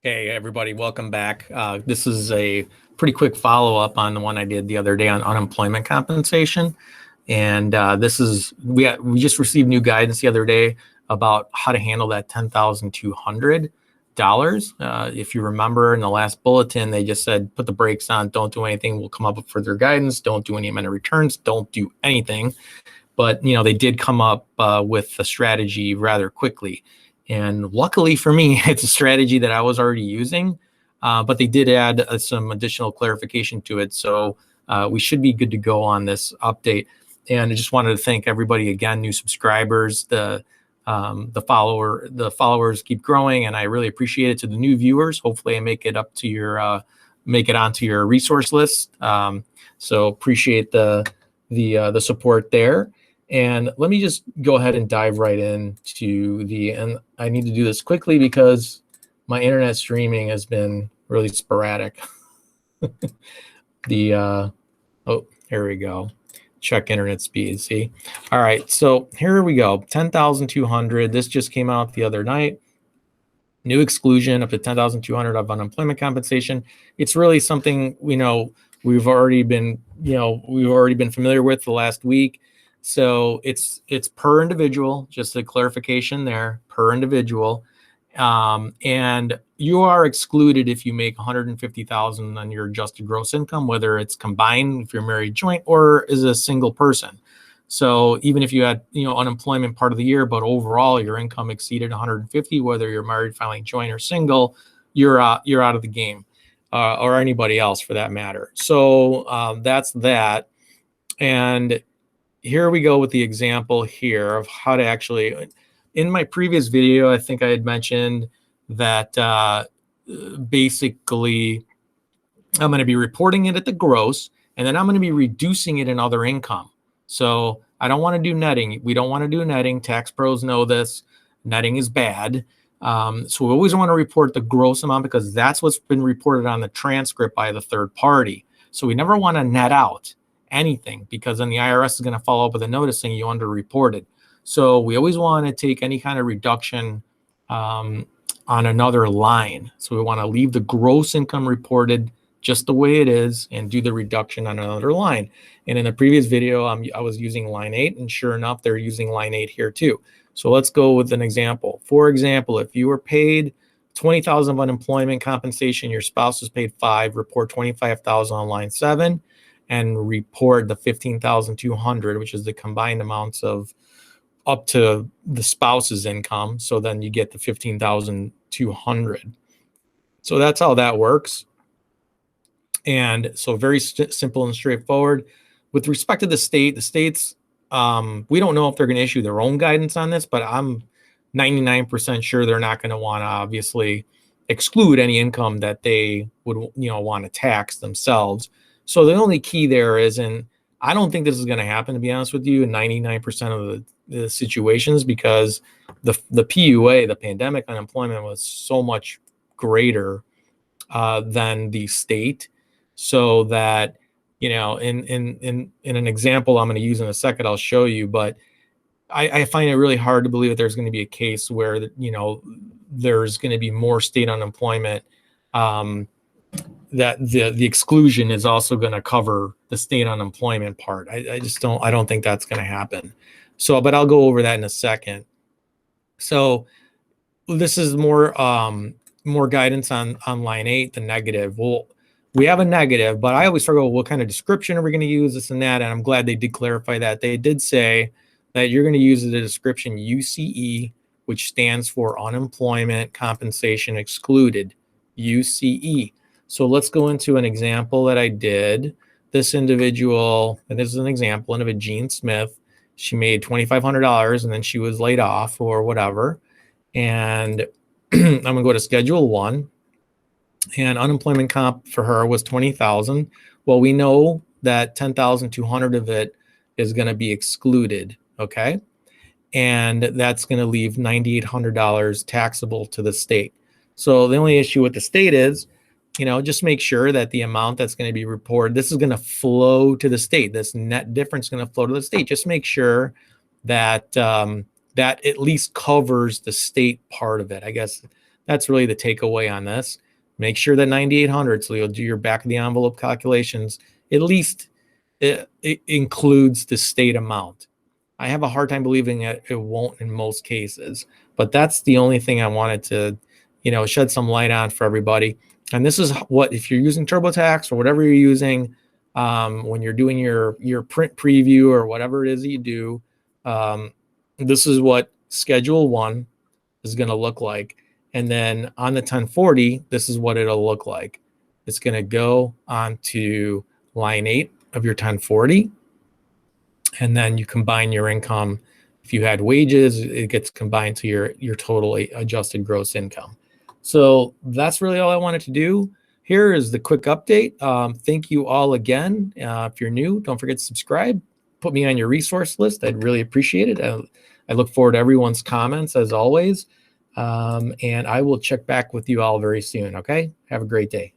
Hey, everybody, welcome back. This is a pretty quick follow-up on the one I did the other day on unemployment compensation. And we just received new guidance the other day about how to handle that $10,200. If you remember in the last bulletin, they just said, put the brakes on, don't do anything. We'll come up with further guidance. Don't do any amendment returns. Don't do anything. But, they did come up with a strategy rather quickly. And luckily for me, it's a strategy that I was already using, but they did add some additional clarification to it. So we should be good to go on this update. And I just wanted to thank everybody again, new subscribers, the followers keep growing, and I really appreciate it. To the new viewers, hopefully I make it onto your resource list. So appreciate the support there. And let me just go ahead and dive right into and I need to do this quickly because my internet streaming has been really sporadic. Here we go. Check internet speed, see? All right, so here we go, 10,200. This just came out the other night. New exclusion up to 10,200 of unemployment compensation. It's really something we've already been familiar with the last week. So it's per individual, just a clarification there, per individual. And you are excluded if you make 150,000 on your adjusted gross income, whether it's combined, if you're married, joint, or is a single person. So even if you had, unemployment part of the year, but overall your income exceeded 150, whether you're married, filing joint, or single, you're out of the game, or anybody else for that matter. So that's that. And here we go with the example here of how to actually, in my previous video, I think I had mentioned that basically I'm going to be reporting it at the gross, and then I'm going to be reducing it in other income. So I don't want to do netting. We don't want to do netting. Tax pros know this. Netting is bad. So we always want to report the gross amount because that's what's been reported on the transcript by the third party. So we never want to net out anything because then the IRS is going to follow up with a notice saying you underreported. So we always want to take any kind of reduction on another line. So we want to leave the gross income reported just the way it is and do the reduction on another line. And in the previous video, I was using line 8, and sure enough, they're using line 8 here too. So let's go with an example. For example, if you were paid 20,000 of unemployment compensation, your spouse was paid 5, report 25,000 on line 7, and report the 15,200, which is the combined amounts of up to the spouse's income. So then you get the 15,200. So that's how that works. And so very simple and straightforward. With respect to the states, we don't know if they're going to issue their own guidance on this, but I'm 99% sure they're not going to want to obviously exclude any income that they would want to tax themselves. So the only key there is, and I don't think this is going to happen, to be honest with you, in 99% of the situations, because the PUA, the pandemic unemployment, was so much greater than the state. So that, in an example I'm going to use in a second, I'll show you, but I find it really hard to believe that there's going to be a case where, there's going to be more state unemployment, that the exclusion is also going to cover the state unemployment part. I don't think that's going to happen. So, but I'll go over that in a second. So this is more guidance on line 8, the negative. Well, we have a negative, but I always forget what kind of description are we going to use, this and that. And I'm glad they did clarify that. They did say that you're going to use the description UCE, which stands for unemployment compensation excluded, UCE. So let's go into an example that I did. This individual, and this is an example of a Jean Smith. She made $2,500 and then she was laid off or whatever. And I'm going to go to Schedule 1. And unemployment comp for her was 20,000. Well, we know that 10,200 of it is going to be excluded, okay? And that's going to leave $9,800 taxable to the state. So the only issue with the state is, just make sure that the amount that's going to be reported, this is going to flow to the state. This net difference is going to flow to the state. Just make sure that that at least covers the state part of it. I guess that's really the takeaway on this. Make sure that 9,800, so you'll do your back of the envelope calculations, at least it includes the state amount. I have a hard time believing it won't in most cases, but that's the only thing I wanted to, shed some light on for everybody. And this is what, if you're using TurboTax or whatever you're using, when you're doing your print preview or whatever it is that you do, this is what Schedule 1 is going to look like. And then on the 1040, this is what it'll look like. It's going to go onto line 8 of your 1040. And then you combine your income. If you had wages, it gets combined to your total adjusted gross income. So that's really all I wanted to do. Here is the quick update. Thank you all again. If you're new, don't forget to subscribe. Put me on your resource list. I'd really appreciate it. I look forward to everyone's comments as always. And I will check back with you all very soon. Okay. Have a great day.